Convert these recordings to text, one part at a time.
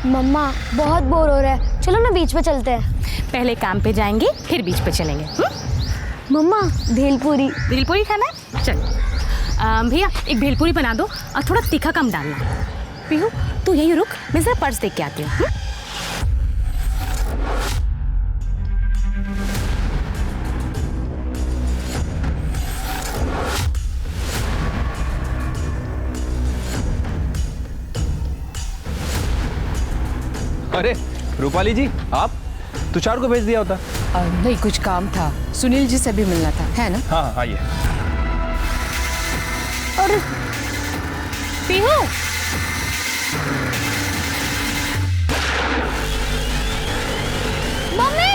मम्मा बहुत बोर हो रहा है, चलो ना बीच पे चलते हैं। पहले काम पे जाएंगे फिर बीच पे चलेंगे। मम्मा भेलपूरी। भेलपूरी खाना है? चल भैया एक भेलपूरी बना दो और थोड़ा तीखा कम डालना। पीहू तू यहीं रुक, मैं जरा पर्स देख के आती हूँ। अरे रूपाली जी, आप तुषार को भेज दिया होता। नहीं, कुछ काम था, सुनील जी से भी मिलना था, है ना? हाँ आइए। और पीहू मम्मी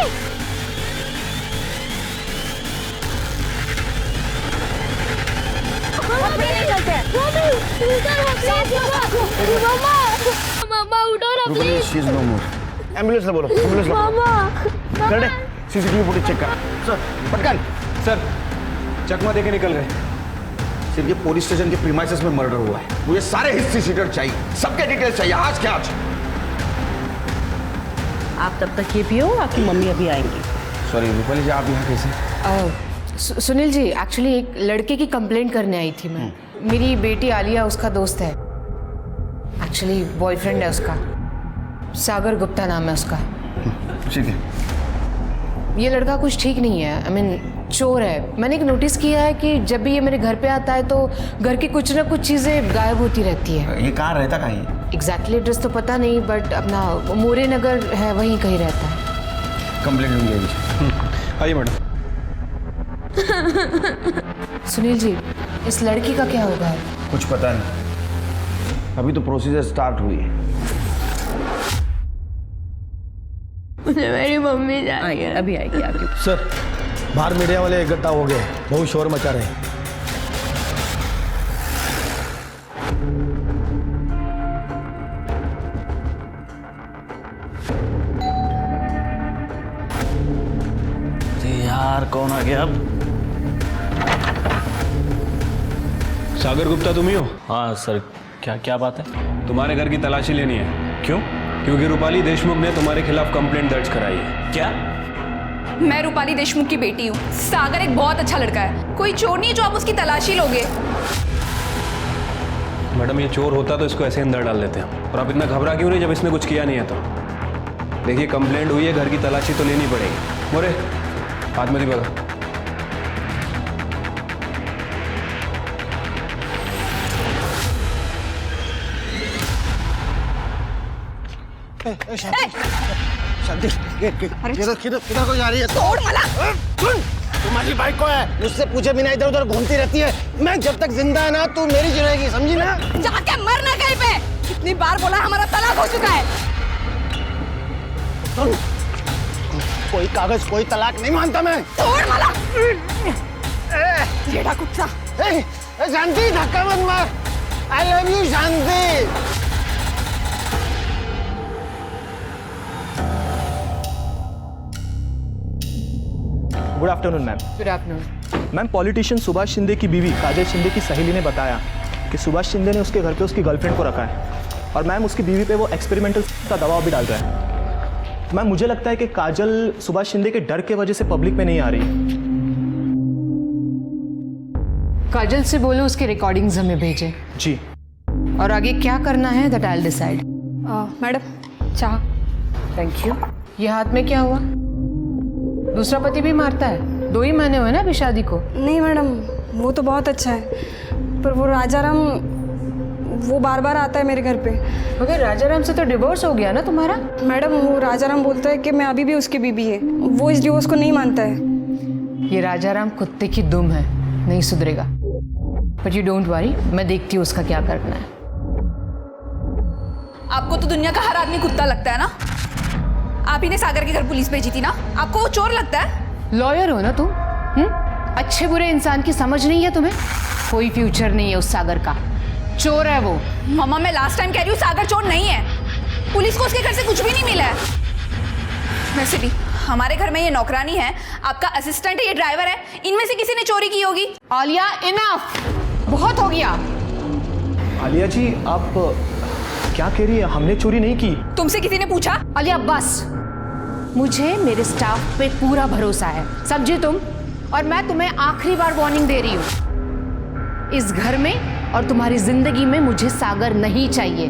मम्मा उठो ना प्लीज। एम्बुलेंस ले बोलो, एम्बुलेंस लो। मम्मा रेडी, सीसीटीवी फुटेज चेक कर। सर पटकन। सर चकमा देके निकल गए। सिर्फ ये पुलिस स्टेशन के प्रीमाइसेस में मर्डर हुआ है। मुझे सारे हिस्ट्री सीटर चाहिए, सबके डिटेल्स चाहिए, आज के आज। आप तब तक ये पियो, आपकी मम्मी अभी आएंगी। सॉरी रूपाली जी, आप यहाँ कैसे? सुनील जी, एक्चुअली एक लड़के की कंप्लेंट करने आई थी मैं। मेरी बेटी आलिया उसका दोस्त है, एक्चुअली बॉयफ्रेंड है उसका। सागर गुप्ता नाम है उसका। ठीक है। ये लड़का कुछ ठीक नहीं है, आई मीन चोर है। मैंने एक नोटिस किया है कि जब भी ये मेरे घर पे आता है तो घर की कुछ ना कुछ चीज़ें गायब होती रहती है। ये कहाँ रहता कहीं? एग्जैक्टली एड्रेस तो पता नहीं, बट अपना मोरे नगर है, वहीं कहीं रहता है। कंप्लेंट लूंगी अभी। आइए मैडम। सुनील जी, इस लड़की का क्या होगा? कुछ पता नहीं, अभी तो प्रोसीजर स्टार्ट हुई है। मुझे मेरी मम्मी चाहिए। अभी आएगी आपकी। सर बाहर मीडिया वाले इकट्ठा हो गए, बहुत शोर मचा रहे हैं। यार कौन आ गया अब? सागर गुप्ता तुम ही हो? हाँ सर, क्या क्या बात है? तुम्हारे घर की तलाशी लेनी है। क्यों? क्योंकि रूपाली देशमुख ने तुम्हारे खिलाफ कंप्लेंट दर्ज कराई है। क्या? मैं रूपाली देशमुख की बेटी हूँ। सागर एक बहुत अच्छा लड़का है, कोई चोर नहीं है जो आप उसकी तलाशी लोगे। मैडम ये चोर होता तो इसको ऐसे अंदर डाल देते हैं। और आप इतना घबरा क्यों रही जब इसने कुछ किया नहीं है तो? देखिए कंप्लेंट हुई है, घर की तलाशी तो लेनी पड़ेगी। मोरे हाथ में दिखा। शांति, किधर को जा रही है? तोड़ मला। तुम्हारी बाइक को है, मुझसे पूछे बिना इधर उधर घूमती रहती है। मैं जब तक जिंदा है ना, तू मेरी जिंदगी, समझी ना? जाके मरना कहीं पे। कितनी बार बोला, हमारा तलाक हो चुका है। सुन, कोई कागज कोई तलाक नहीं मानता मैं। तोड़ मला। जेड़ा कुत्ता। शांति, धक्का मत मार। I love you Shanti. Good afternoon ma'am. Good afternoon. Ma'am, politician Subhash Shinde की बीवी काजल शिंदे की सहेली ने बताया कि सुभाष शिंदे ने उसके घर पे उसकी गर्लफ्रेंड को रखा है और मैम उसकी बीवी पे वो एक्सपेरिमेंटल का दबाव भी डाल रहा है। मैम मुझे लगता है कि काजल सुभाष शिंदे के डर के वजह से पब्लिक में नहीं आ रही। काजल से बोलो उसके रिकॉर्डिंग्स हमें भेजे। जी। और आगे क्या करना है that I will decide. Madam चाह। Thank you. ये हाथ में क्या हुआ? दूसरा पति भी मारता है? 2 ही महीने हुए ना अभी शादी को। नहीं मैडम, वो तो बहुत अच्छा है, पर वो राजाराम वो बार बार आता है मेरे घर पे। मगर राजाराम से तो डिवोर्स हो गया ना तुम्हारा? मैडम वो राजाराम बोलता है कि मैं अभी भी उसकी बीबी है, वो इस डिवोर्स को नहीं मानता है। ये राजाराम कुत्ते की दुम है, नहीं सुधरेगा। बट यू डोंट वरी, मैं देखती हूँ उसका क्या करना है। आपको तो दुनिया का हर आदमी कुत्ता लगता है ना? आप ही ने सागर के घर पुलिस भेजी थी ना? आपको वो चोर लगता है? लॉयर हो ना तुम? अच्छे बुरे इंसान की समझ नहीं है तुम्हें? कोई फ्यूचर नहीं है उस सागर का, चोर है वो। मामा मैं लास्ट टाइम कह रही हूँ, सागर चोर नहीं है। पुलिस को उसके घर से कुछ भी नहीं मिला है। वैसे भी हमारे घर में ये नौकरानी है, आपका असिस्टेंट है, ये ड्राइवर है, इनमें से किसी ने चोरी की होगी। आलिया इनफ, बहुत हो गया। आलिया जी, आप क्या कह रही है? हमने चोरी नहीं की। तुमसे किसी ने पूछा? आलिया बस, मुझे मेरे स्टाफ पे पूरा भरोसा है, समझी तुम? और मैं तुम्हें आखिरी बार वार्निंग दे रही हूँ, इस घर में और तुम्हारी जिंदगी में मुझे सागर नहीं चाहिए।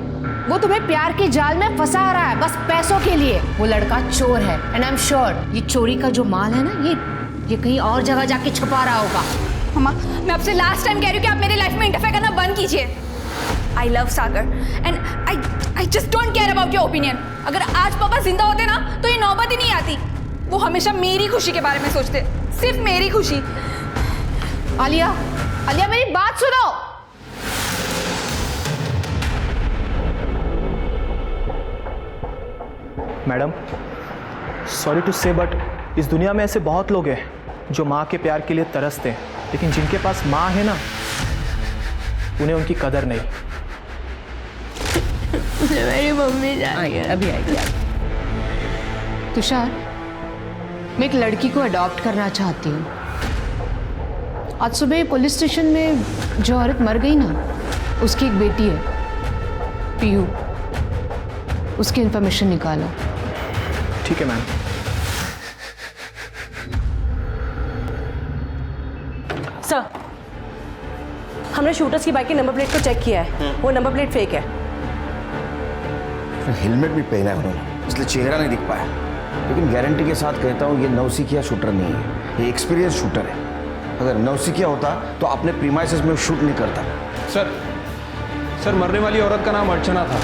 वो तुम्हें प्यार के जाल में फंसा रहा है बस पैसों के लिए। वो लड़का चोर है एंड आई एम श्योर ये चोरी का जो माल है ना, ये कहीं और जगह जाके छुपा रहा होगा। मम्मा, मैं आपसे लास्ट टाइम कह रही हूँ कि आप मेरे लाइफ में इंटरफेयर करना बंद कीजिए। I love Sagar and I just don't care about your opinion. अगर आज पापा जिंदा होते ना तो ये नौबत ही नहीं आती। वो हमेशा मेरी खुशी के बारे में सोचते, सिर्फ मेरी खुशी। आलिया, आलिया मेरी बात सुनो। मैडम, सॉरी टू से बट इस दुनिया में ऐसे बहुत लोग हैं जो माँ के प्यार के लिए तरसते हैं, लेकिन जिनके पास माँ है ना, उन्हें उनकी कदर नहीं। मुझे मेरी मम्मी चाहिए। अभी आएगी। तुषार, मैं एक लड़की को अडॉप्ट करना चाहती हूँ। आज सुबह पुलिस स्टेशन में जो औरत मर गई ना, उसकी एक बेटी है, पीयू। उसकी इंफॉर्मेशन निकालो। ठीक है मैम। सर, हमने शूटर्स की बाइक की नंबर प्लेट को चेक किया है, वो नंबर प्लेट फेक है। हेलमेट भी पहना है उन्होंने, इसलिए चेहरा नहीं दिख पाया। लेकिन गारंटी के साथ कहता हूँ ये नौसिखिया शूटर नहीं है, ये एक्सपीरियंस शूटर है। अगर नौसिखिया होता तो अपने प्रीमाइसेस में शूट नहीं करता। सर मरने वाली औरत का नाम अर्चना था,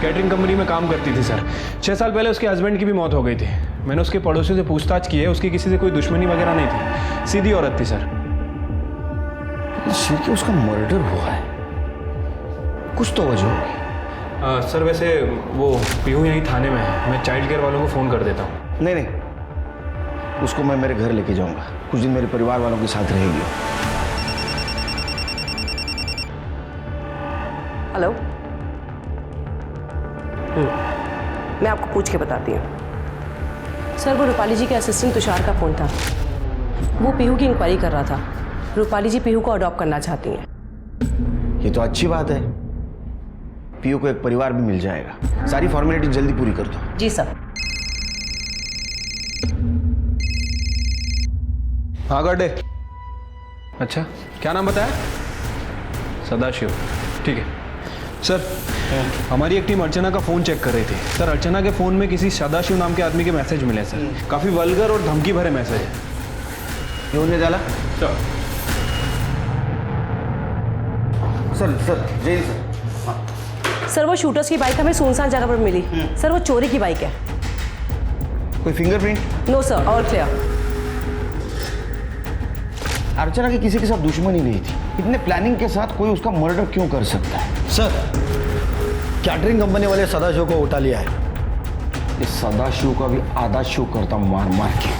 कैटरिंग कंपनी में काम करती थी सर। 6 साल पहले उसके हस्बैंड की भी मौत हो गई थी। मैंने उसके पड़ोसियों से पूछताछ की है, उसकी किसी से कोई दुश्मनी वगैरह नहीं थी, सीधी औरत थी सर। शिर के उसका मर्डर हुआ है, कुछ तो वजह होगी। सर वैसे वो पीहू यहीं थाने में है, मैं चाइल्ड केयर वालों को फ़ोन कर देता हूँ। नहीं, उसको मैं मेरे घर लेके जाऊंगा, कुछ दिन मेरे परिवार वालों के साथ रहेगी। हेलो, मैं आपको पूछ के बताती हूँ। सर, वो रूपाली जी के असिस्टेंट तुषार का फ़ोन था। वो पीहू की इंक्वायरी कर रहा था। रूपाली जी पीहू को अडॉप्ट करना चाहती हैं। ये तो अच्छी बात है, पीयू को एक परिवार भी मिल जाएगा। सारी फॉर्मेलिटी जल्दी पूरी कर दो। जी सर। हाँ गड्ढे। अच्छा, क्या नाम बताया? सदाशिव। ठीक है सर, हमारी एक टीम अर्चना का फ़ोन चेक कर रही थी। सर, अर्चना के फ़ोन में किसी सदाशिव नाम के आदमी के मैसेज मिले सर, काफ़ी वल्गर और धमकी भरे मैसेज है। क्यों नहीं डाला? सर जय सर। सर, वो शूटर्स की बाइक हमें सुनसान जगह पर मिली। सर, वो चोरी की बाइक है। कोई fingerprint? No sir, all clear. Archana की किसी के साथ दुश्मनी नहीं थी, इतने प्लानिंग के साथ कोई उसका मर्डर क्यों कर सकता है? सर, कैटरिंग कंपनी वाले सदाशिव को उठा लिया है। इस सदाशिव का भी आधा शो करता मार के।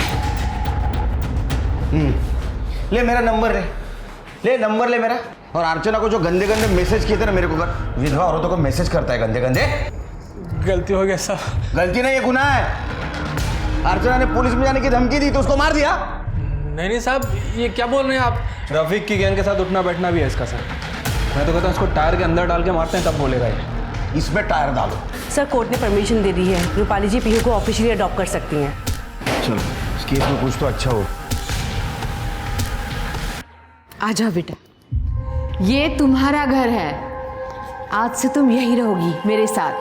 ले मेरा नंबर ले नंबर ले मेरा। और अर्चना को जो गंदे गंदे मैसेज किए थे ना मेरे को, विधवा औरतों को मैसेज करता है गंदे गंदे। गलती हो गया सर। गलती नहीं, ये गुनाह है। अर्चना ने पुलिस में जाने की धमकी दी तो उसको मार दिया। नहीं साहब, ये क्या बोल रहे हैं आप? रफीक की गैंग के साथ उठना बैठना भी है इसका सर। मैं तो कहता हूँ इसको टायर के अंदर डाल के मारते हैं, तब बोलेगा ये। इसमें टायर डालो। सर, कोर्ट ने परमिशन दे दी है, रूपाली जी पीहू को ऑफिशियली अडॉप्ट कर सकती हैं। चलो, इस केस में कुछ तो अच्छा हो। आजा बेटा, ये तुम्हारा घर है, आज से तुम यहीं रहोगी मेरे साथ,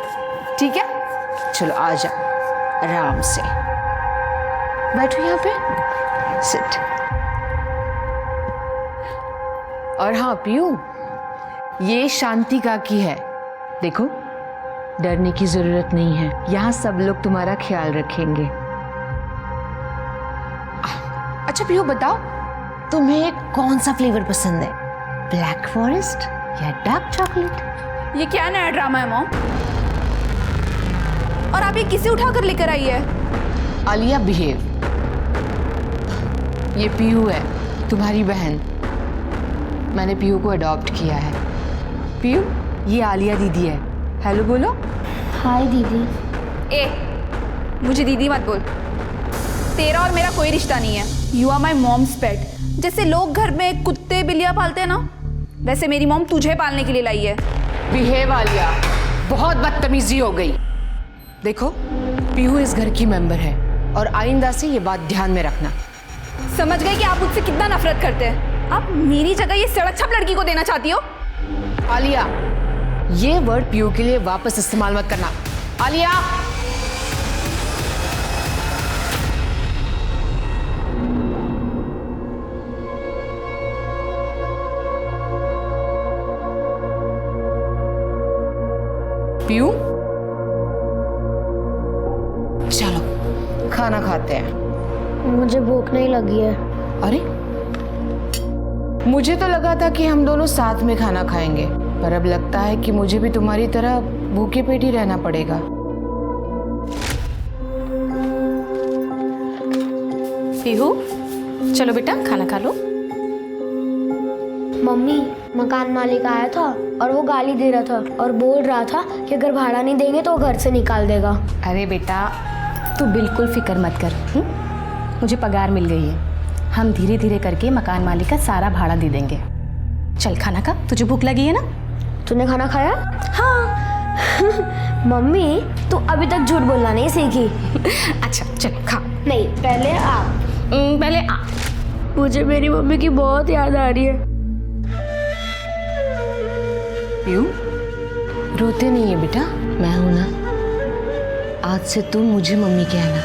ठीक है? चलो आजा, आराम से बैठो यहाँ पे, सिट। और हाँ पीयू, ये शांतिका की है, देखो डरने की जरूरत नहीं है, यहाँ सब लोग तुम्हारा ख्याल रखेंगे। अच्छा पीयू बताओ, तुम्हें कौन सा फ्लेवर पसंद है, ब्लैक फॉरेस्ट या डार्क चॉकलेट? ये क्या नया ड्रामा है मॉम? और आप ये किसे उठाकर लेकर आई है? आलिया बिहेव। ये पीयू है, तुम्हारी बहन। मैंने पीयू को अडॉप्ट किया है। पीयू, ये आलिया दीदी है। हेलो बोलो। हाय दीदी। ए, मुझे दीदी मत बोल। तेरा और मेरा कोई रिश्ता नहीं है। यू आर माई मॉम्स पेट। जैसे लोग घर में कुत्ते बिल्लियाँ पालते हैं ना, वैसे मेरी मॉम तुझे पालने के लिए लाई है। बिहेव आलिया। बहुत बदतमीजी हो गई। देखो, पीहू इस घर की मेंबर है और आइंदा से ये बात ध्यान में रखना। समझ गए कि आप मुझसे कितना नफरत करते हैं। आप मेरी जगह ये सड़क छप लड़की को देना चाहती हो। आलिया, ये वर्ड पीहू के लिए वापस इस्तेमाल मत करना। आलिया, पीहू, चलो खाना खाते हैं। मुझे भूख नहीं लगी है। अरे, मुझे तो लगा था कि हम दोनों साथ में खाना खाएंगे, पर अब लगता है कि मुझे भी तुम्हारी तरह भूखे पेट ही रहना पड़ेगा। पीहू, चलो बेटा खाना खा लो। मम्मी, मकान मालिक आया था और वो गाली दे रहा था और बोल रहा था कि अगर भाड़ा नहीं देंगे तो वो घर से निकाल देगा। अरे बेटा, तू बिल्कुल फिक्र मत कर। मुझे पगार मिल गई है, हम धीरे धीरे करके मकान मालिक का सारा भाड़ा दे देंगे। चल खाना खा, तुझे भूख लगी है ना? तूने खाना खाया? हाँ। मम्मी, तू अभी तक झूठ बोलना नहीं सीखी। अच्छा चल खा। नहीं, पहले आप। पहले मुझे मेरी मम्मी की बहुत याद आ रही है। पीहू, रोते नहीं है बेटा, मैं हूं ना। आज से तुम मुझे मम्मी कहना।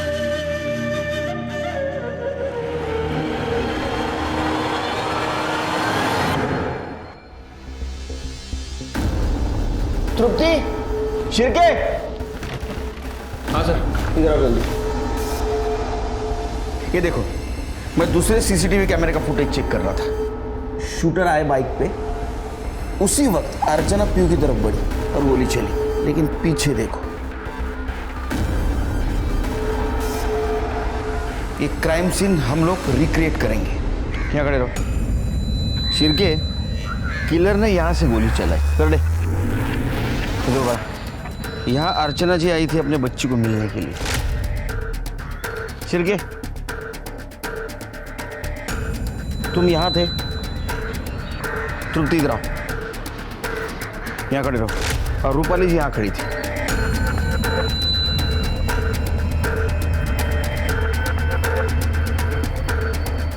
तृप्ति, शिरके, हाँ सर। इधर आओ जल्दी। ये देखो, मैं दूसरे सीसीटीवी कैमरे का फुटेज चेक कर रहा था। शूटर आए बाइक पे, उसी वक्त अर्चना पीहू की तरफ बढ़ी और गोली चली, लेकिन पीछे देखो। ये क्राइम सीन हम लोग रिक्रिएट करेंगे। यहाँ खड़े रहो। शिरके, किलर ने यहाँ से गोली चलाई। कर दे। दो बार। यहाँ अर्चना जी आई थी अपने बच्ची को मिलने के लिए। शिरके, तुम यहाँ थे। तृप्ति इधर आओ, यहाँ खड़े रहो। और रूपाली जी यहाँ खड़ी थी।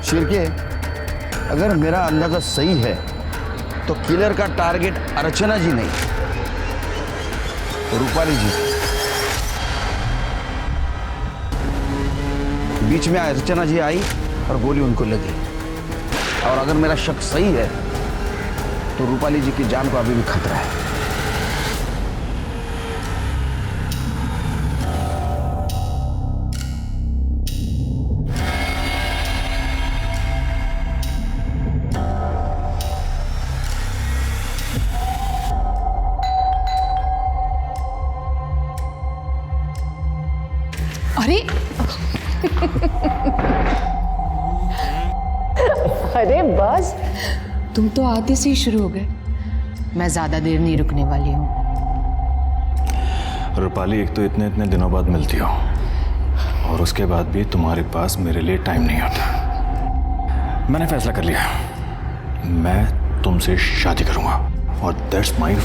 शिरके, अगर मेरा अंदाजा सही है तो किलर का टारगेट अर्चना जी नहीं, रूपाली जी। बीच में अर्चना जी आई और गोली उनको लगी। और अगर मेरा शक सही है तो रूपाली जी की जान को अभी भी खतरा है। अरे अरे बस, तुम तो आते से ही शुरू हो गए। मैं ज्यादा देर नहीं रुकने वाली हूँ। रूपाली, एक तो इतने इतने दिनों बाद मिलती हो और उसके बाद भी तुम्हारे पास मेरे लिए टाइम नहीं होता। मैंने फैसला कर लिया, मैं तुमसे शादी करूंगा और दैट्स माय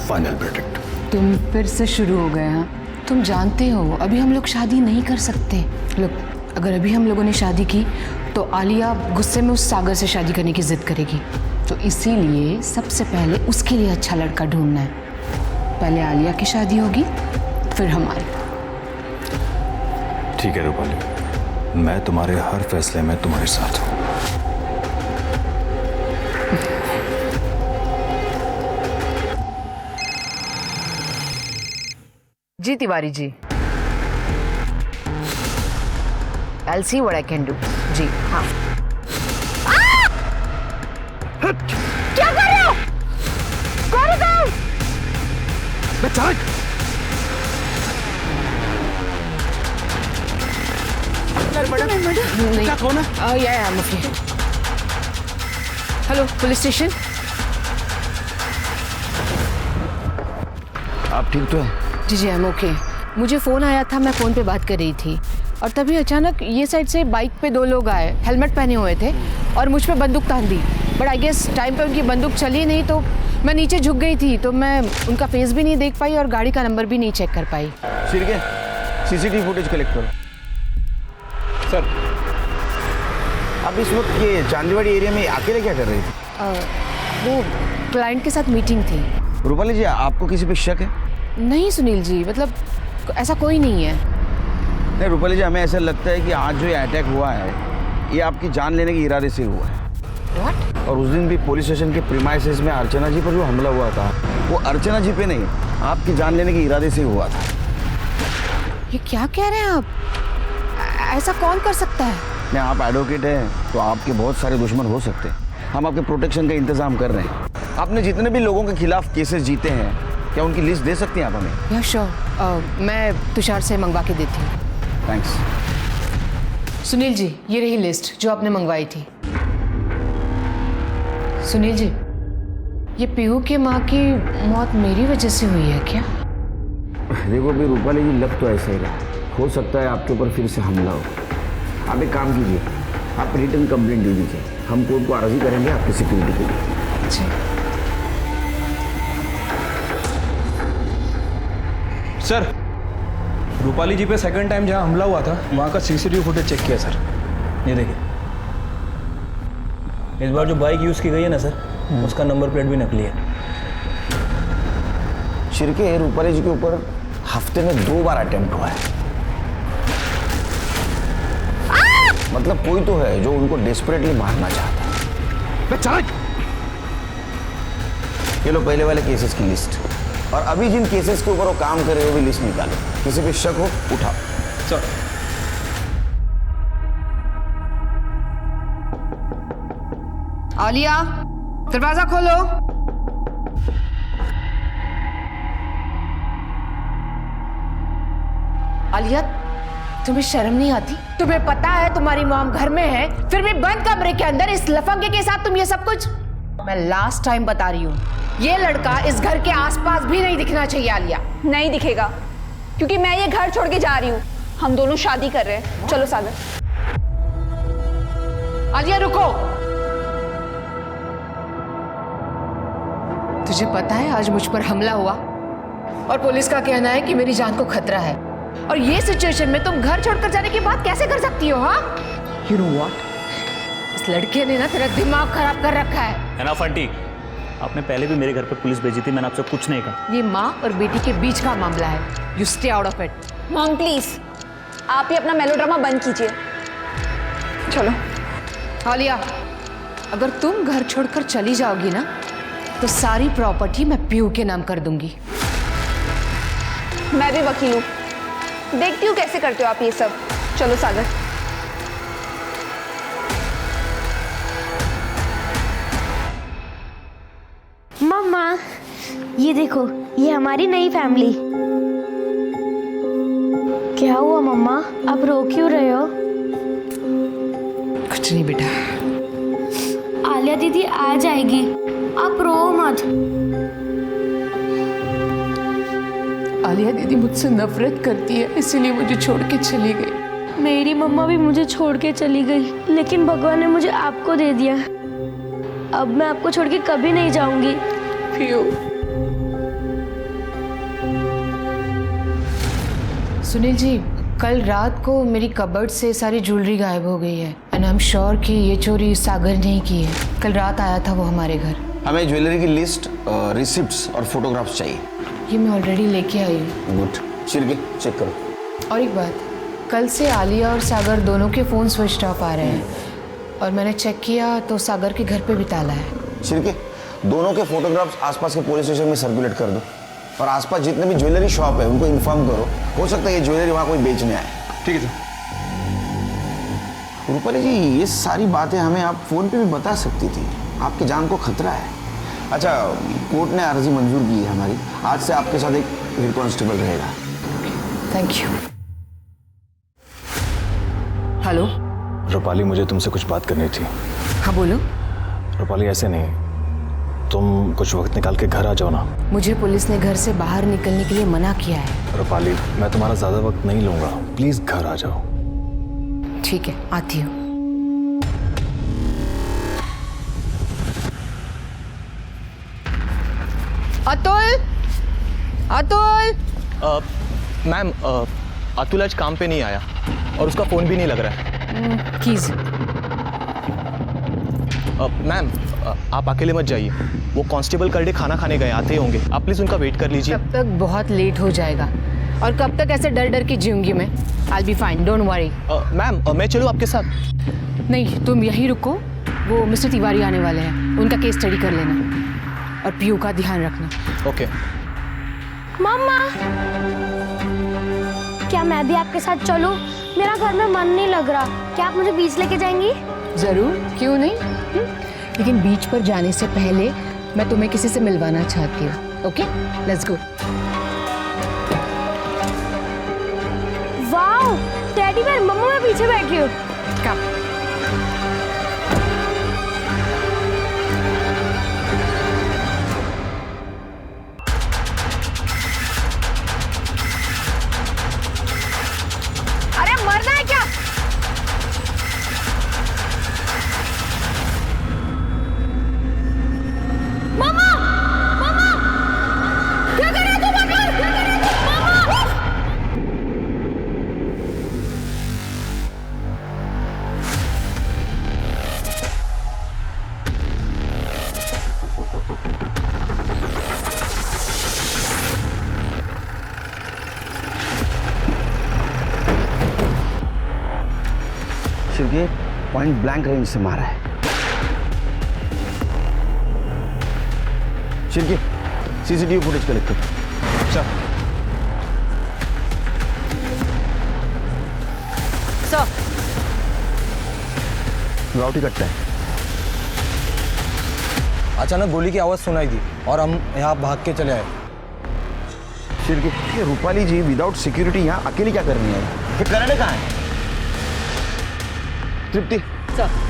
फाइनल वर्डिक्ट। तुम फिर से शुरू हो गए हैं। तुम जानते हो अभी हम लोग शादी नहीं कर सकते। लोग, अगर अभी हम लोगों ने शादी की तो आलिया गुस्से में उस सागर से शादी करने की जिद करेगी। तो इसीलिए सबसे पहले उसके लिए अच्छा लड़का ढूंढना है। पहले आलिया की शादी होगी, फिर हमारी। ठीक है रूपाली, मैं तुम्हारे हर फैसले में तुम्हारे साथ हूँ। जी Tiwari ji, I'll see what I can do। जी हाँ। क्या कर रहे हो? कौन है तुम? क्या कौन है? या हेलो, पुलिस स्टेशन। आप ठीक तो हैं? जी जी, I'm okay। मुझे फ़ोन आया था, मैं फ़ोन पे बात कर रही थी और तभी अचानक ये साइड से बाइक पे दो लोग आए, हेलमेट पहने हुए थे और मुझ पे बंदूक तान दी। बट आई गेस टाइम पे उनकी बंदूक चली नहीं तो मैं नीचे झुक गई थी तो मैं उनका फेस भी नहीं देख पाई और गाड़ी का नंबर भी नहीं चेक कर पाई। शिर्के, सीसीटीवी फुटेज कलेक्ट करो। सर आप इस वक्त ये चांदीवाड़ी एरिया में अकेले क्या कर रही थी? वो क्लाइंट के साथ मीटिंग थी। रूपाली जी, आपको किसी पे शक है? नहीं सुनील जी, मतलब ऐसा कोई नहीं है। नहीं रूपाली जी, हमें ऐसा लगता है कि आज जो ये अटैक हुआ है ये आपकी जान लेने के इरादे से हुआ है। What? और उस दिन भी पुलिस स्टेशन के प्रीमाइसेस में अर्चना जी पर जो हमला हुआ था वो अर्चना जी पे नहीं, आपकी जान लेने के इरादे से हुआ था। ये क्या कह रहे हैं आप? ऐसा कौन कर सकता है? नहीं, आप एडवोकेट हैं तो आपके बहुत सारे दुश्मन हो सकते हैं। हम आपके प्रोटेक्शन का इंतजाम कर रहे हैं। आपने जितने भी लोगों के खिलाफ केसेस जीते हैं, क्या उनकी लिस्ट दे सकती हैं आप हमें? या श्योर, मैं तुषार से मंगवा के देती हूँ। थैंक्स। सुनील जी, ये रही लिस्ट जो आपने मंगवाई थी। सुनील जी, ये पीहू की माँ की मौत मेरी वजह से हुई है क्या? देखो भी रूपाली जी, लग तो ऐसा ही रहा। हो सकता है आपके ऊपर फिर से हमला हो। आप एक काम कीजिए, आप रिटर्न कंप्लेंट दे दीजिए, हम कोर्ट को अर्जी करेंगे आपकी सिक्योरिटी के लिए। जी। सर, रूपाली जी पे सेकंड टाइम जहाँ हमला हुआ था वहाँ का सीसीटीवी फुटेज चेक किया सर। ये देखिए, इस बार जो बाइक यूज़ की गई है ना सर, उसका नंबर प्लेट भी नकली है। शिर्के, रूपाली जी के ऊपर हफ्ते में 2 बार अटेम्प्ट हुआ है। मतलब कोई तो है जो उनको डेस्परेटली मारना चाहता है। ये लो पहले वाले केसेस की लिस्ट, और अभी जिन केसेस के ऊपर वो काम कर रहे हो भी लिस्ट निकालो। किसी पे शक हो उठाओ। सर आलिया, दरवाजा खोलो। आलिया, तुम्हें शर्म नहीं आती? तुम्हें पता है तुम्हारी मॉम घर में है, फिर भी बंद कमरे के अंदर इस लफंगे के साथ तुम ये सब कुछ। मैं लास्ट टाइम बता रही हूँ, ये लड़का इस घर के आसपास भी नहीं दिखना चाहिए। आलिया, नहीं दिखेगा क्योंकि मैं ये घर छोड़ के जा रही हूँ। हम दोनों शादी कर रहे हैं। चलो सागर। आलिया रुको। तुझे पता है आज मुझ पर हमला हुआ और पुलिस का कहना है कि मेरी जान को खतरा है, और ये सिचुएशन में तुम घर छोड़कर जाने की बात कैसे कर सकती हो? हाँ, यू नो व्हाट, इस लड़के ने ना तेरा दिमाग खराब कर रखा है। एनफ आंटी, आपने पहले भी मेरे घर पे पुलिस भेजी थी, मैंने आपसे कुछ नहीं कहा। ये माँ और बेटी के बीच का मामला है। You stay out of it. Mom please, आप ही अपना मेलोड्रामा बंद कीजिए। चलो। आलिया, अगर तुम घर छोड़कर चली जाओगी ना तो सारी प्रॉपर्टी मैं पीहू के नाम कर दूंगी। मैं भी वकील हूँ, देखती हूँ कैसे करते हो आप ये सब। चलो सागर। मम्मा, ये देखो, ये हमारी नई फैमिली। क्या हुआ मम्मा, आप रो क्यों रहे हो? कुछ नहीं बेटा। आलिया दीदी आ जाएगी, आप रो मत। आलिया दीदी मुझसे नफरत करती है, इसीलिए मुझे छोड़ के चली गई। मेरी मम्मा भी मुझे छोड़ के चली गई, लेकिन भगवान ने मुझे आपको दे दिया। अब मैं आपको छोड़ के कभी नहीं जाऊंगी। सुनील जी, कल रात को मेरी कबर्ड से सारी ज्वेलरी गायब हो गई है, एंड आई एम श्योर कि ये चोरी सागर ने ही की है। कल रात आया था वो हमारे घर। हमें ज्वेलरी की लिस्ट, रिसिप्ट्स और फोटोग्राफ्स चाहिए। ये मैं ऑलरेडी लेके आई हूँ। गुड। शिर्के, चेक करो। और एक बात, कल से आलिया और सागर दोनों के फ़ोन स्विच ऑफ आ रहे हैं, और मैंने चेक किया तो सागर के घर पे भी ताला है। शिर्के, दोनों के फोटोग्राफ्स आसपास के पुलिस स्टेशन में सर्कुलेट कर दो, और आसपास जितने भी ज्वेलरी शॉप है उनको इन्फॉर्म करो। हो सकता है ये ज्वेलरी वहाँ कोई बेचने आए। ठीक है सर। रूपाली जी, ये सारी बातें हमें आप फ़ोन पे भी बता सकती थी, आपकी जान को खतरा है। अच्छा, कोर्ट ने अर्जी मंजूर की है हमारी, आज से आपके साथ एक हेड कांस्टेबल रहेगा। Thank you. हेलो रूपाली, मुझे तुमसे कुछ बात करनी थी। हाँ बोलो। रूपाली, ऐसे नहीं, तुम कुछ वक्त निकाल के घर आ जाओ ना। मुझे पुलिस ने घर से बाहर निकलने के लिए मना किया है। रूपाली, मैं तुम्हारा ज़्यादा वक्त नहीं लूँगा, प्लीज़ घर आ जाओ। ठीक है, आती हूँ। अतुल, अतुल। मैम अतुल आज काम पे नहीं आया और उसका फ़ोन भी नहीं लग रहा है। कीज। मैम आप अकेले मत जाइए, वो कांस्टेबल करडे खाना खाने गए, आते ही होंगे। आप प्लीज़ उनका वेट कर लीजिए। कब तक बहुत लेट हो जाएगा और कब तक ऐसे डर डर के जीऊंगी मैं। I'll be fine, don't worry। Ma'am मैं चलूँ आपके साथ? नहीं, तुम यहीं रुको, वो मिस्टर तिवारी आने वाले हैं, उनका केस स्टडी कर लेना और पीयू का ध्यान रखना। ओके। मम्मा, क्या मैं भी आपके साथ चलूं? मेरा घर में मन नहीं लग रहा, क्या आप मुझे बीच लेके जाएंगी? जरूर, क्यों नहीं। लेकिन बीच पर जाने से पहले मैं तुम्हें किसी से मिलवाना चाहती हूँ। Okay, let's go. Wow, teddy bear, मम्मा मैं पीछे बैठी हूँ। कम। अरे मरना है क्या? मामा, मामा, क्या कर रहे हो तुम? क्या कर रहे हो तुम? मामा! शिवके पॉइंट ब्लैंक रेंज से मारा है। शिवके सीसीटीवी फुटेज कलेक्ट कर। सर। राउटी कट्टा है। अचानक गोली की आवाज़ सुनाई दी और हम यहाँ भाग के चले आए। शिवके ये रूपाली जी विदाउट सिक्योरिटी यहाँ अकेली क्या करनी है? ये करने कहाँ है? तृप्ति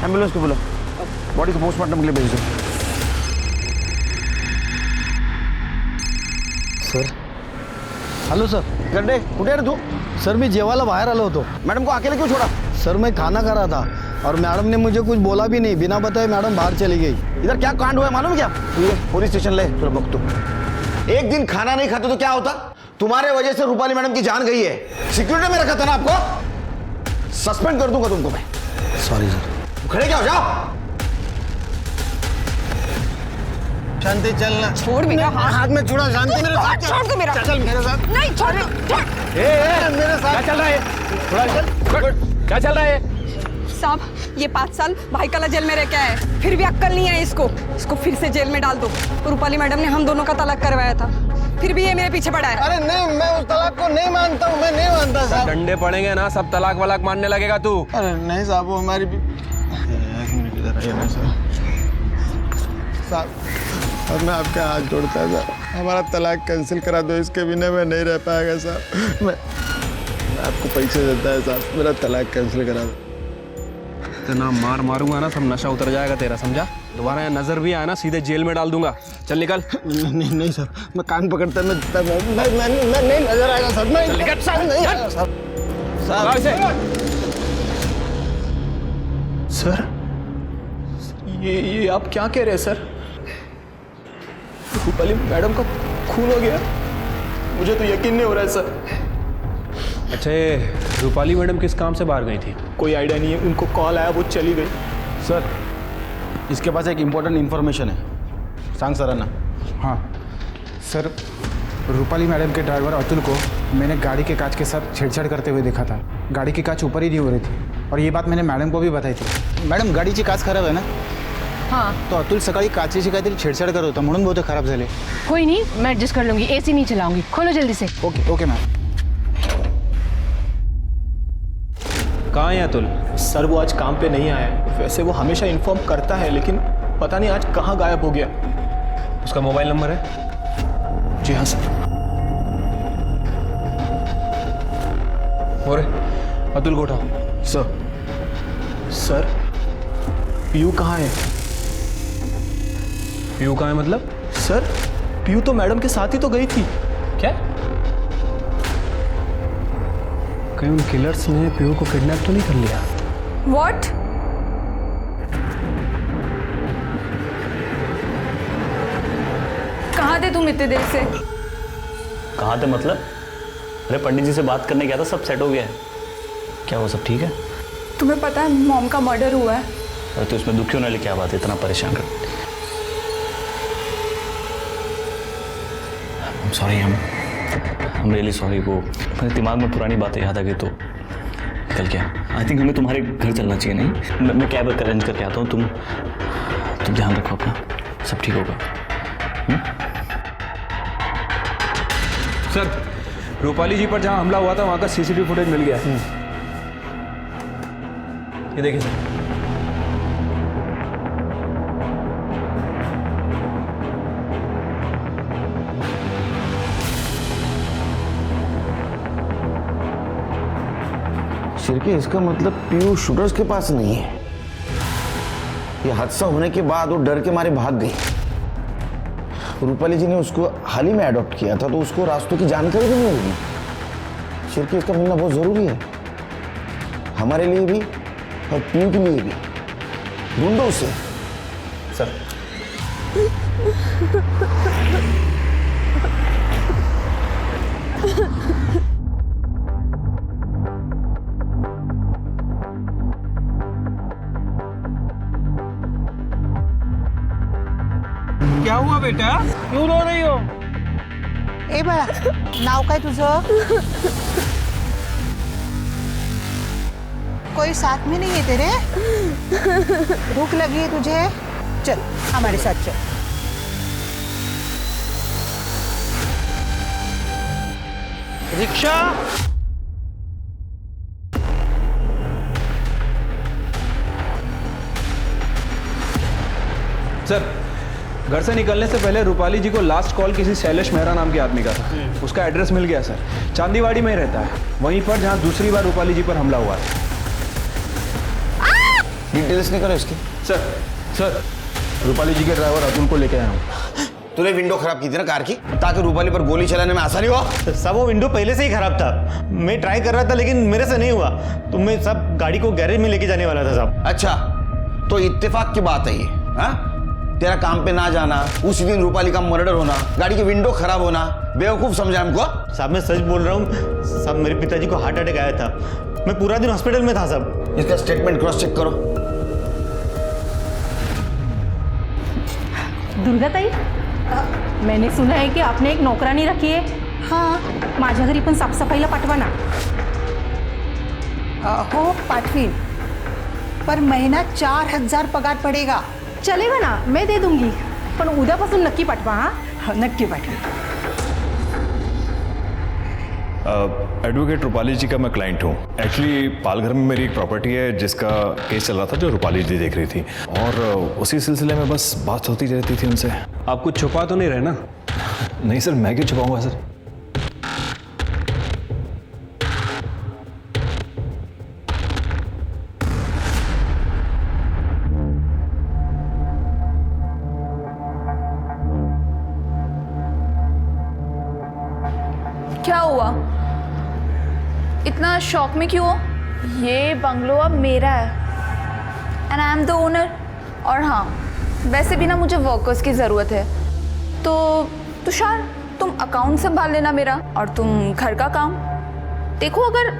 एम्बुलेंस को बोलो, बॉडी को पोस्टमार्टम के लिए भेज दो। Sir hello sir. गड्डे कुठे आहे रे तू? सर मैं जेवायला बाहर आलो होतो. मैडम को अकेले क्यों छोड़ा? सर मैं खाना खा रहा था और मैडम ने मुझे कुछ बोला भी नहीं, बिना बताए मैडम बाहर चली गई. इधर क्या कांड हुआ है मालूम क्या? पुलिस स्टेशन ले थोड़ा बख्तू। एक दिन खाना नहीं खाते तो क्या होता? तुम्हारे वजह से रूपाली मैडम की जान गई है। सिक्योरिटी में रखा था ना आपको, सस्पेंड कर दूंगा तुमको मैं। Sorry sir. खड़े क्या हो जाओ। शांति चलना. छोड़ मेरा हाथ में छुड़ा. शांति मेरे साथ छोड़ दो मेरा. चल मेरे साथ. नहीं छोड़. मेरे साथ. क्या चल रहा है? थोड़ा चल. क्या चल रहा है? साहब ये 5 साल भाईकला जेल में रह के आए, फिर भी अक्कल नहीं है इसको फिर से जेल में डाल दो। रूपाली मैडम ने हम दोनों का तलाक करवाया था, फिर भी ये मेरे पीछे पड़ा है। अरे नहीं, मैं उस तलाक को नहीं मानता हूँ. मैं नहीं मानता साहब. डंडे पड़ेंगे ना, सब तलाक वलाक मानने लगेगा तू. अरे नहीं साहब, वो हमारी भी. एक मिनट इधर आइए ना सर. साहब अब मैं आपके हाथ जोड़ता है सर, हमारा तलाक कैंसिल करा दो, इसके बिना मैं नहीं रह पाएगा साहब. मैं आपको पैसे देता है साहब, मेरा तलाक कैंसिल करा दो. इतना मार मारूंगा ना, सब नशा उतर जाएगा तेरा, समझा? दोबारा यहाँ नजर भी आया ना, सीधे जेल में डाल दूंगा. चल निकल. नहीं नहीं सर, मैं कान पकड़ता मैं नहीं नजर आएगा सर. मैं नहीं आएगा सर. सर ये आप क्या कह रहे हैं सर? रूपाली मैडम का खून हो गया? मुझे तो यकीन नहीं हो रहा है सर. अच्छा ये रूपाली मैडम किस काम से बाहर गई थी? कोई आइडिया नहीं है, उनको कॉल आया वो चली गई. सर इसके पास एक इम्पोर्टेंट इन्फॉर्मेशन है. सांग सरांना. हाँ सर, रूपाली मैडम के ड्राइवर अतुल को मैंने गाड़ी के कांच के साथ छेड़छाड़ करते हुए देखा था. गाड़ी की कांच ऊपर ही नहीं हो रही थी और ये बात मैंने मैडम को भी बताई थी. मॅडम गाडीची काच खराब आहे ना? हाँ तो अतुल सकाळी काचेची काहीतरी छेडछाड करत होता म्हणून बहुतेक खराब झाले. कोई नहीं, मैं एडजस्ट कर लूंगी. एसी नहीं चलाऊंगी. खोलो जल्दी से. Okay okay ma'am. कहाँ है अतुल? सर वो आज काम पे नहीं आया है. वैसे वो हमेशा इन्फॉर्म करता है, लेकिन पता नहीं आज कहाँ गायब हो गया. उसका मोबाइल नंबर है? जी हाँ सर. और अतुल को उठाओ. सर पीयू कहाँ है? पीयू कहाँ है मतलब? सर पीयू तो मैडम के साथ ही तो गई थी. क्या? कहीं उन किलर्स ने पीयू को किडनैप तो नहीं कर लिया? What? कहाँ कहाँ थे तुम इतने देर से? कहाँ थे मतलब? अरे पंडित जी से बात करने गया था, सब सेट हो गया है। क्या वो सब ठीक है? तुम्हें पता है मॉम का मर्डर हुआ है? अरे तो इसमें दुख क्यों ना, क्या बात है इतना परेशान कर? सॉरी, हम रियली सॉरी। वो मेरे दिमाग में पुरानी बातें याद आ गई तो निकल गया। आई थिंक हमें तुम्हारे घर चलना चाहिए। नहीं, मैं कैब अरेंज करके आता हूँ। तुम ध्यान रखो अपना, सब ठीक होगा। सर, रूपाली जी पर जहां हमला हुआ था वहां का सीसीटीवी फुटेज मिल गया है। ये देखिए सर। शिर्के, इसका मतलब पीयू शूटर्स के पास नहीं है। ये हादसा होने के बाद वो डर के मारे भाग गई। रूपाली जी ने उसको हाल ही में अडॉप्ट किया था, तो उसको रास्तों की जानकारी भी नहीं होगी। शिर्के, इसका मिलना बहुत जरूरी है, हमारे लिए भी और पीयू के लिए भी। ढूंढो उसे। सर, क्या हुआ बेटा, क्यों रो रही हो? ए बाळा, नाव काय तुझं? कोई साथ में नहीं है तेरे? भूख लगी है तुझे? चल हमारे साथ चल। रिक्शा। सर, घर से निकलने से पहले रूपाली जी को लास्ट कॉल किसी शैलेश मेहरा नाम के आदमी का था। उसका एड्रेस मिल गया सर, चांदीवाड़ी में ही रहता है, वहीं पर जहां दूसरी बार रूपाली जी पर हमला हुआ था। डिटेल्स निकालो इसकी। सर, रूपाली जी के ड्राइवर अतुल को लेके आया हूँ। तूने विंडो खराब की थी ना कार की, ताकि रूपाली पर गोली चलाने में आसानी हो। सब वो विंडो पहले से ही खराब था। मैं ट्राई कर रहा था लेकिन मेरे से नहीं हुआ, तो मैं सब गाड़ी को गैरेज में लेके जाने वाला था साहब। अच्छा, तो इत्तेफाक की बात है ये? हाँ, तेरा काम पे ना जाना, उसी दिन रूपाली का मर्डर होना, गाड़ी की विंडो खराब होना, बेवकूफ समझा हमको? साहब मैं सच बोल रहा हूँ साहब, मेरे पिताजी को हार्ट अटैक आया था, मैं पूरा दिन हॉस्पिटल में था साहब। इसका स्टेटमेंट क्रॉस चेक करो। दुर्गा ताई, मैंने सुना है की आपने एक नोकरानी रखी है। हाँ, माझ्या घरी पण साफसफाईला पाठवा ना। हो पाठवीन, पर महीना 4000 पगार पडेगा। चलेगा ना, मैं दे दूंगी, पण उद्यापासून नक्की पाठवा। हाँ, नक्की पाठवीन। एडवोकेट रूपाली जी का मैं क्लाइंट हूँ। एक्चुअली पालघर में मेरी एक प्रॉपर्टी है जिसका केस चल रहा था, जो रूपाली जी देख रही थी, और उसी सिलसिले में बस बात होती रहती थी उनसे। आप कुछ छुपा तो नहीं रहे ना? नहीं सर, मैं क्यों छुपाऊंगा सर। क्या हुआ? इतना शॉक में क्यों हो? ये बंगलो अब मेरा है and I am the owner. और हाँ, वैसे भी ना मुझे वर्कर्स की ज़रूरत है, तो तुषार तुम अकाउंट संभाल लेना मेरा, और तुम घर का काम देखो। अगर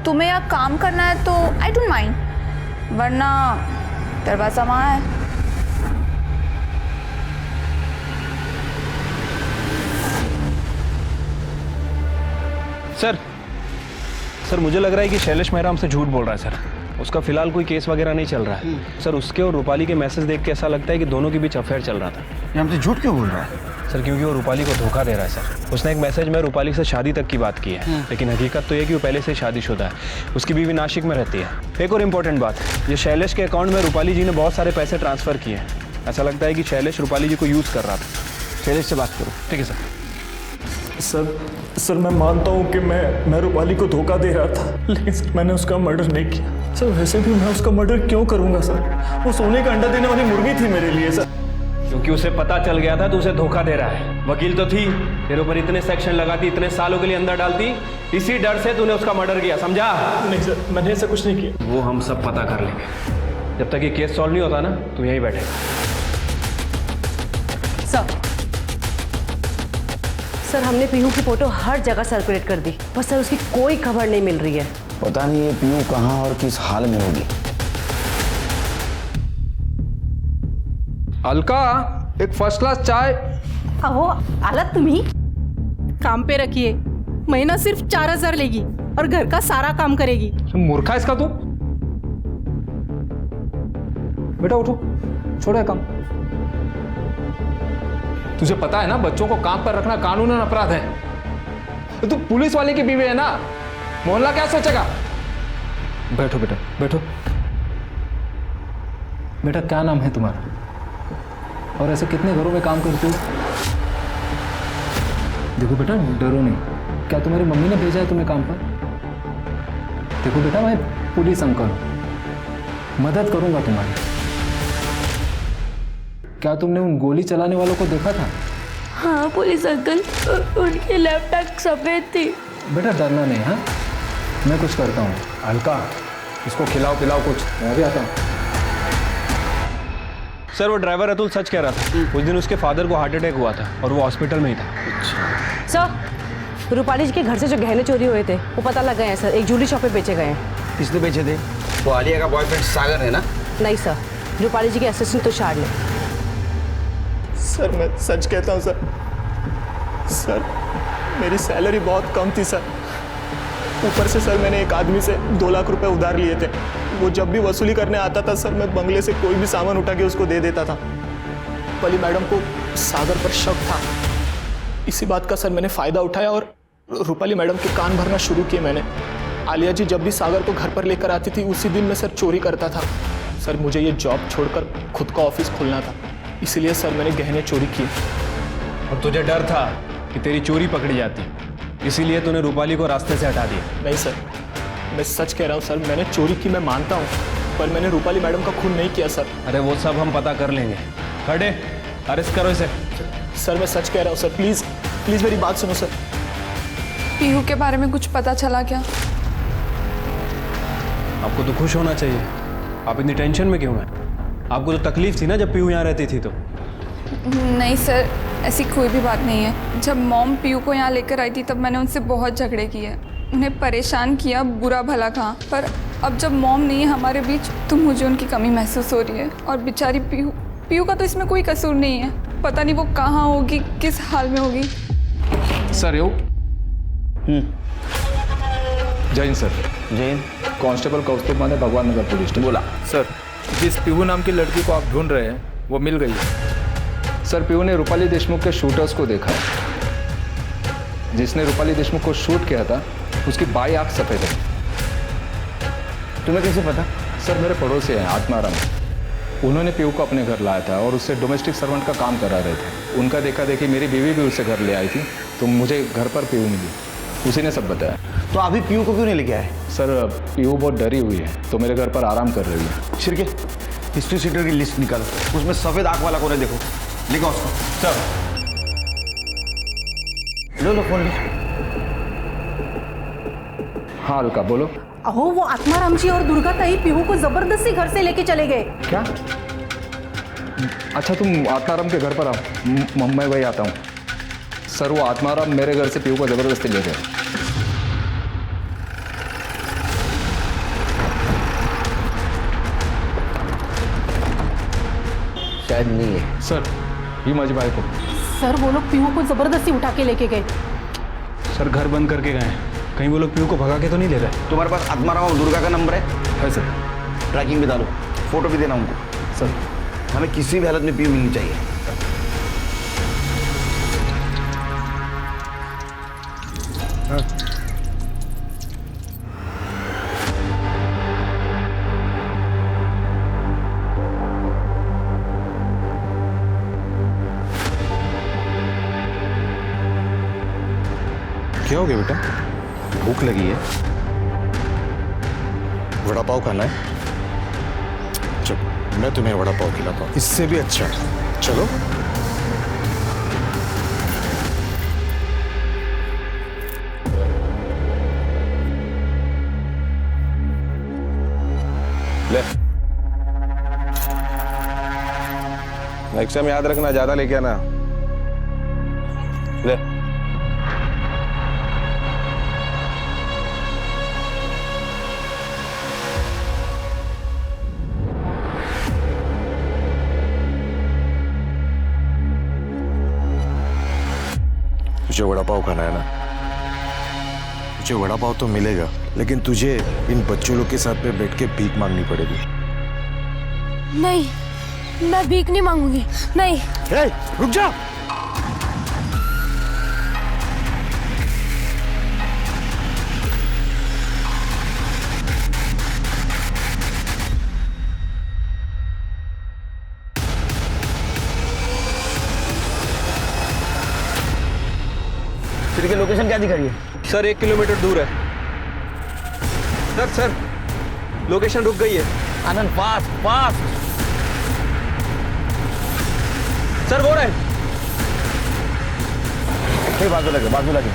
तुम्हें यहाँ काम करना है तो आई डोंट माइंड, वरना दरवाज़ा वहाँ है। सर, मुझे लग रहा है कि शैलेश मेहरा हमसे झूठ बोल रहा है सर। उसका फिलहाल कोई केस वगैरह नहीं चल रहा है सर। उसके और रूपाली के मैसेज देख के ऐसा लगता है कि दोनों के बीच अफेयर चल रहा था। ये हमसे झूठ क्यों बोल रहा है सर? क्योंकि वो रूपाली को धोखा दे रहा है सर। उसने एक मैसेज में रूपाली से शादी तक की बात की है, लेकिन हकीकत तो ये कि वो पहले से शादीशुदा है। उसकी बीवी नासिक में रहती है। एक और इम्पोर्टेंट बात, ये शैलेश के अकाउंट में रूपाली जी ने बहुत सारे पैसे ट्रांसफ़र किए हैं। ऐसा लगता है कि शैलेश रूपाली जी को यूज़ कर रहा था। शैलेश से बात करो। ठीक है सर। सर मैं मानता हूँ कि मैं रूपाली को धोखा दे रहा था, लेकिन सर मैंने उसका मर्डर नहीं किया। सर वैसे भी मैं उसका मर्डर क्यों करूँगा सर? वो सोने का अंडा देने वाली मुर्गी थी मेरे लिए सर। क्योंकि उसे पता चल गया था तो उसे धोखा दे रहा है। वकील तो थी, तेरे ऊपर इतने सेक्शन लगाती, इतने सालों के लिए अंदर डालती, इसी डर से तूने उसका मर्डर किया, समझा? नहीं सर, मैंने ऐसा कुछ नहीं किया। वो हम सब पता कर लेंगे। जब तक ये केस सॉल्व नहीं होता ना, तू यहीं बैठे। सर, सर हमने पीहू की फोटो हर जगह सर्कुलेट कर दी, पर सर उसकी कोई खबर नहीं मिल रही है। पता नहीं ये पीयू कहाँ और किस हाल में होगी। अलका, एक फर्स्ट क्लास चाय। अहो आलात तुम्ही? काम पे रखिए, महीना सिर्फ 4000 लेगी और घर का सारा काम करेगी। मूर्खा इसका तू। बेटा उठो, छोड़ो ये काम। तुझे पता है ना बच्चों को काम पर रखना कानूनन अपराध है। तो तू पुलिस वाले की बीवी है ना, मोहल्ला क्या सोचेगा? बैठो बेटा, बैठो। बेटा क्या नाम है तुम्हारा और ऐसे कितने घरों में काम करती हो? देखो बेटा डरो नहीं। क्या तुम्हारी मम्मी ने भेजा है तुम्हें काम पर? देखो बेटा मैं पुलिस अंकल हूं, मदद करूंगा तुम्हारी। क्या तुमने उन गोली चलाने वालों को देखा था? हाँ पुलिस अंकल, उनकी लेफ्ट टंग सफेद थी। बेटा डरना नहीं, हाँ मैं कुछ करता हूँ। अलका इसको खिलाओ पिलाओ कुछ, मैं भी आता हूँ। सर वो ड्राइवर अतुल सच कह रहा था, उस दिन उसके फादर को हार्ट अटैक हुआ था और वो हॉस्पिटल में ही था। सर रूपाली जी के घर से जो गहने चोरी हुए थे वो पता लग गए हैं सर, एक ज्वेलरी शॉप पे बेचे गए हैं। किसने बेचे थे? वो आलिया का बॉयफ्रेंड सागर है ना? नहीं सर, रूपाली जी के असिस्टेंट तुषार ने। सर मैं सच कहता हूँ सर, सर मेरी सैलरी बहुत कम थी सर। ऊपर से सर मैंने एक आदमी से 2 लाख रुपए उधार लिए थे। वो जब भी वसूली करने आता था सर, मैं बंगले से कोई भी सामान उठा के उसको दे देता था। रूपाली मैडम को सागर पर शक था, इसी बात का सर मैंने फ़ायदा उठाया और रूपाली मैडम के कान भरना शुरू किए मैंने। आलिया जी जब भी सागर को घर पर लेकर आती थी उसी दिन मैं सर चोरी करता था। सर मुझे ये जॉब छोड़कर खुद का ऑफिस खोलना था, इसीलिए सर मैंने गहने चोरी किए। और तुझे डर था कि तेरी चोरी पकड़ी जाती, इसीलिए तूने रूपाली को रास्ते से हटा दिया। नहीं सर, मैं सच कह रहा हूँ सर, मैंने चोरी की मैं मानता हूँ, पर मैंने रूपाली मैडम का खून नहीं किया सर। अरे वो सब हम पता कर लेंगे। खड़े, अरेस्ट करो इसे। सर मैं सच कह रहा हूँ सर, प्लीज़ प्लीज़ मेरी बात सुनो सर। पीहू के बारे में कुछ पता चला क्या? आपको तो खुश होना चाहिए, आप इतनी टेंशन में क्यों हैं? आपको तो तकलीफ थी ना जब पीहू यहाँ रहती थी तो। नहीं सर, ऐसी कोई भी बात नहीं है। जब मॉम पीहू को यहाँ लेकर आई थी तब मैंने उनसे बहुत झगड़े किए, उन्हें परेशान किया, बुरा भला कहा। पर अब जब मॉम नहीं है हमारे बीच तो मुझे उनकी कमी महसूस हो रही है। और बेचारी पीहू का तो इसमें कोई कसूर नहीं है, पता नहीं वो कहाँ होगी, किस हाल में होगी। सर यो जैन सर। जैन कांस्टेबल कौस्तुभ माने भगवान नगर पुलिस स्टेशन। बोला सर जिस पीहू नाम की लड़की को आप ढूंढ रहे हैं वो मिल गई है। सर पीहू ने रूपाली देशमुख के शूटर्स को देखा है। जिसने रूपाली देशमुख को शूट किया था उसकी बाई आंख सफेद है। तुम्हें कैसे पता? सर मेरे पड़ोसी हैं आत्माराम, उन्होंने पीहू को अपने घर लाया था और उससे डोमेस्टिक सर्वेंट का काम करा रहे थे। उनका देखा देखी मेरी बीवी भी उससे घर ले आई थी तो मुझे घर पर पीहू मिली, उसी ने सब बताया। तो अभी पीयू को क्यों नहीं लेके आए? सर पीहू बहुत डरी हुई है तो मेरे घर पर आराम कर रही है। शिरके हिस्ट्री सीटर की लिस्ट निकालो, उसमें सफेद आंख वाला कौन है देखो, लिखो उसको। सर लो फोन लो। हाँ अलका बोलो। अहो वो आत्माराम जी और दुर्गा ताई पीहू को जबरदस्ती घर से लेके चले गए। क्या? अच्छा तुम आत्माराम के घर पर आओ, मैं वही आता हूँ। सर वो आत्माराम मेरे घर से पीहू को जबरदस्ती ले गए। शायद नहीं है सर, ये माझी भाई को। सर वो लोग पीहू को जबरदस्ती उठा के लेके गए। सर घर बंद करके गए, कहीं वो लोग पीहू को भगा के तो नहीं ले रहे? तुम्हारे पास आत्माराम और दुर्गा का नंबर है सर। ट्रैकिंग भी डालो, फोटो भी देना उनको। सर हमें किसी भी हालत में पीहू मिलनी चाहिए। हाँ। क्या हो गया बेटा? भूख लगी है? वड़ा पाव खाना है? चलो मैं तुम्हें वड़ा पाव खिलाता हूँ, इससे भी अच्छा। चलो ले, नेक्स्ट टाइम याद रखना, ज्यादा लेके आना। ले तुझे वड़ा पाव खाना है ना? तुझे वड़ा पाव तो मिलेगा, लेकिन तुझे इन बच्चों लोग के साथ में बैठ के भीख मांगनी पड़ेगी। नहीं, मैं भीख नहीं मांगूंगी, नहीं। रुक जा। की लोकेशन क्या दिखा रही है? सर 1 किलोमीटर दूर है। सर लोकेशन रुक गई है। आनंद फास्ट फास्ट। सर वो रहे। बाजू लगे, बाजू लगे।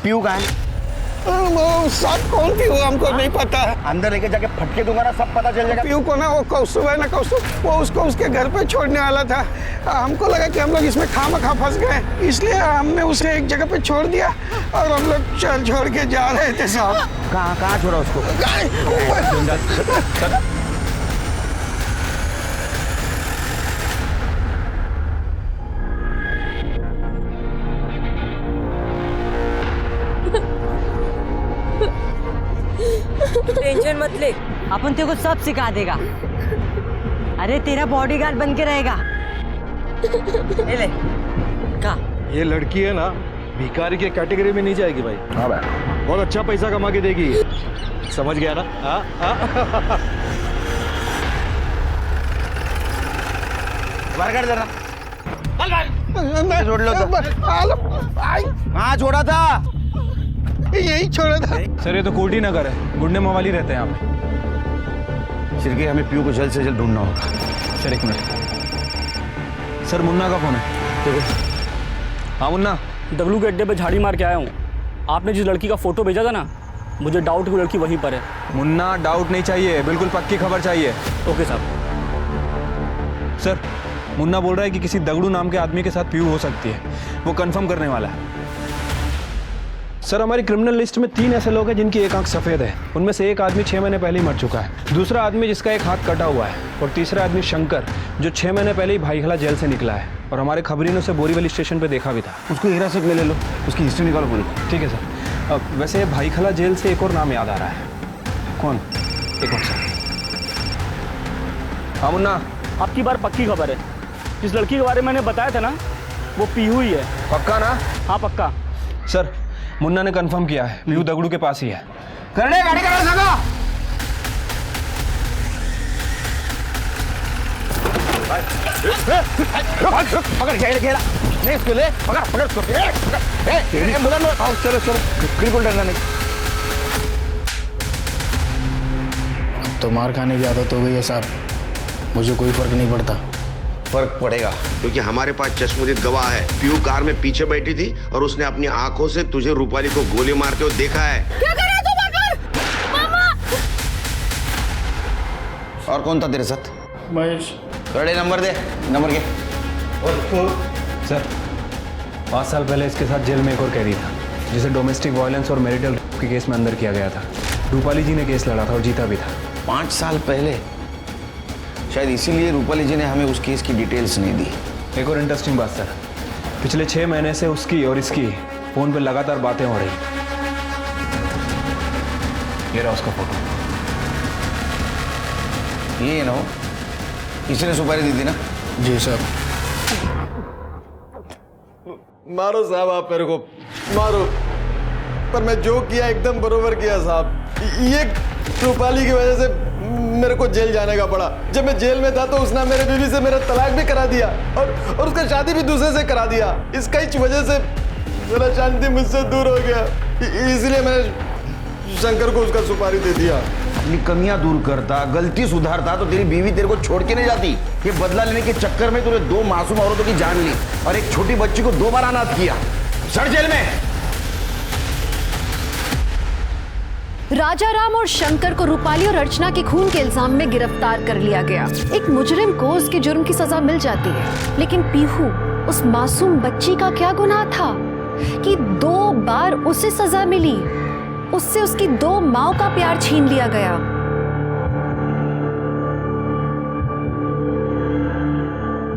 पीयू कहाँ है? सब कौन पीयू हमको नहीं पता है। अंदर लेके जाके फटके दूंगा ना, सब पता चल जाएगा। पीयू को ना वो कौस्तुभ है ना, कौस्तुभ, वो उसको उसके घर पे छोड़ने वाला था। हमको लगा कि हम लोग इसमें खामखा फंस गए, इसलिए हमने उसे एक जगह पे छोड़ दिया और हम लोग चल छोड़ के जा रहे थे साहब। कहाँ छोड़ा उसको? टेंशन मत ले, अपन तेरे को सब सिखा देगा। अरे तेरा बॉडीगार्ड बन के रहेगा। ले का ये लड़की है ना, भिखारी के कैटेगरी में नहीं जाएगी भाई। हाँ भाई, बहुत अच्छा पैसा कमा के देगी। समझ गया ना? बाहर कर देना। छोड़ लो तो। हाँ छोड़ा था, यही छोड़ा था। सर ये तो कोटी नगर है, गुंडे मवाली रहते हैं यहाँ पे। सिरके, हमें पीयू को जल्द से जल्द ढूंढना होगा। Sir 1 minute. सर मुन्ना का फोन है। देखो। हाँ मुन्ना, डब्लू के अड्डे पे झाड़ी मार के आया हूँ। आपने जिस लड़की का फोटो भेजा था ना, मुझे डाउट है वो लड़की वहीं पर है। मुन्ना डाउट नहीं चाहिए, बिल्कुल पक्की खबर चाहिए। ओके साहब। सर मुन्ना बोल रहा है कि किसी दगड़ू नाम के आदमी के साथ पीयू हो सकती है, वो कंफर्म करने वाला है। सर हमारी क्रिमिनल लिस्ट में 3 ऐसे लोग हैं जिनकी एक आंख सफ़ेद है। उनमें से एक आदमी 6 महीने पहले ही मर चुका है, दूसरा आदमी जिसका एक हाथ कटा हुआ है, और तीसरा आदमी शंकर जो 6 महीने पहले ही भाईखला जेल से निकला है, और हमारे खबरी ने उसे बोरीवली स्टेशन पे देखा भी था। उसको हिरासत में ले लो, उसकी हिस्ट्री निकालो पूरी। ठीक है सर। वैसे भाईखला जेल से एक और नाम याद आ रहा है। कौन? एक और सर। हाँ मुन्ना, आपकी बार पक्की खबर है। जिस लड़की के बारे में मैंने बताया था ना, वो पीहू ही है। पक्का ना? हाँ पक्का। सर मुन्ना ने कंफर्म किया है, पीहू दगड़ू के पास ही है। करने गाड़ी करा सका। पकड़ खेला नहीं, इसको ले, पकड़ उसको। चलो बिल्कुल डरना नहीं। तो मार खाने की आदत हो गई है साहब, मुझे कोई फर्क नहीं पड़ता। फर्क पड़ेगा, क्योंकि हमारे पास चश्मदीद गवाह है। पीयू कार में पीछे बैठी थी और उसने अपनी आंखों से तुझे रूपाली को गोली मारते हुए देखा है। क्या कर रहा है तू पागल? मामा! और कौन था तेरे साथ? महेश। रेडी, नंबर दे, नंबर के। सर 5 साल पहले इसके साथ जेल में एक और कैदी था, जिसे डोमेस्टिक वायलेंस और मैरिटल के केस में अंदर किया गया था। रूपाली जी ने केस लड़ा था और जीता भी था। 5 साल पहले? शायद इसीलिए रूपाली जी ने हमें उस केस की डिटेल्स नहीं दी। एक और इंटरेस्टिंग बात सर, पिछले 6 महीने से उसकी और इसकी फोन पे लगातार बातें हो रही। ये रहा उसका फोटो। ये ना हो, किसी ने सुपारी दी थी ना? जी साहब। मारो साहब, आप मेरे को मारो, पर मैं जो किया एकदम बरोबर किया साहब। ये रूपाली की वजह से मेरे को जेल जाने का पड़ा। जब मैं जेल में था तो उसने मेरे बीवी से मेरा तलाक भी करा दिया और उसका शादी भी दूसरे से करा दिया। इसका ही वजह से मेरा शांति मुझसे दूर हो गया, इसलिए मैंने शंकर को उसका सुपारी दे दिया। अपनी कमियां दूर करता, गलती सुधारता तो तेरी बीवी तेरे को छोड़ के नहीं जाती। ये बदला लेने के चक्कर में तूने 2 मासूम औरतों की जान ली और एक छोटी बच्ची को 2 बार अनाथ किया। सड़ जेल में। राजाराम और शंकर को रूपाली और अर्चना के खून के इल्जाम में गिरफ्तार कर लिया गया। एक मुजरिम को उसके जुर्म की सजा मिल जाती है, लेकिन पीहू, उस मासूम बच्ची का क्या गुनाह था कि 2 बार उसे सजा मिली? उससे उसकी 2 माओं का प्यार छीन लिया गया।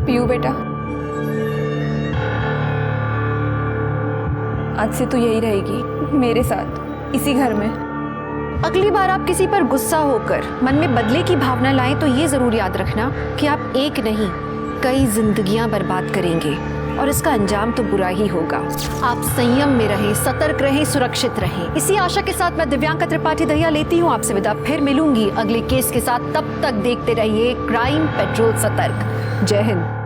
पीयू बेटा, आज से तू यही रहेगी मेरे साथ, इसी घर में। अगली बार आप किसी पर गुस्सा होकर मन में बदले की भावना लाएं तो ये जरूर याद रखना कि आप एक नहीं कई जिंदगियां बर्बाद करेंगे और इसका अंजाम तो बुरा ही होगा। आप संयम में रहें, सतर्क रहें, सुरक्षित रहें। इसी आशा के साथ मैं दिव्यांका त्रिपाठी दहिया लेती हूँ आपसे विदा। फिर मिलूंगी अगले केस के साथ। तब तक देखते रहिए क्राइम पेट्रोल सतर्क। जय हिंद।